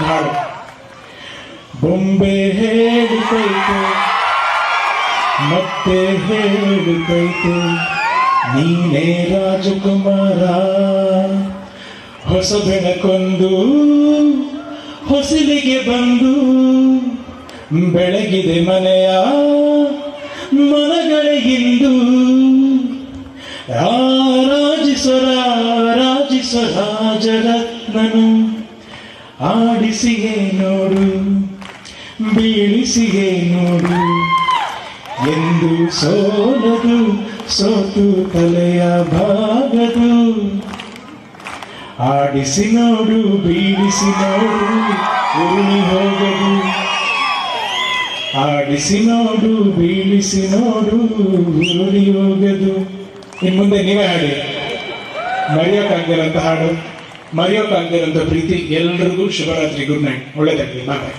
ಹಾಡು ಬೊಂಬೆ ಹೇಳಿಕೈತೆ ಮತ್ತೆ ಹೇಳಿಕೈತೆ ನೀನೇ ರಾಜಕುಮಾರ ಹೊಸ ಬೆಳಕೊಂದು ಹೊಸಲಿಗೆ ಬಂದು ಬೆಳಗಿದೆ ಮನೆಯ ಮನಗಳಿಗಿಂದು ರಾಜಿಸರ ಜಗತ್ನನು ಆಡಿಸಿಯೇ ನೋಡು ಬೀಳಿಸಿಯೇ ನೋಡು ಎಂದು ಸೋಲದು ಸೋತು ತಲೆಯ ಭಾಗದು ಆಡಿಸಿ ನೋಡು ಬೀಳಿಸಿ ನೋಡು ಉರುಳಿ ಹೋಗದು ಆಡಿಸಿ ನೋಡು ಬೀಳಿಸಿ ನೋಡು ಉರುಳಿ ಹೋಗದು. ಇನ್ನು ಮುಂದೆ ನೀವೇ ಹಾಡಿ. ಮರೆಯೋಕ್ಕಾಗದಿರಂತ ಹಾಡು, ಮರೆಯೋಕ್ಕಾಗದಿರಂತ ಪ್ರೀತಿ. ಎಲ್ರಿಗೂ ಶುಭರಾತ್ರಿ, ಗುಡ್ ನೈಟ್, ಒಳ್ಳೆದಾಗಲಿ, ಬಾಯ್.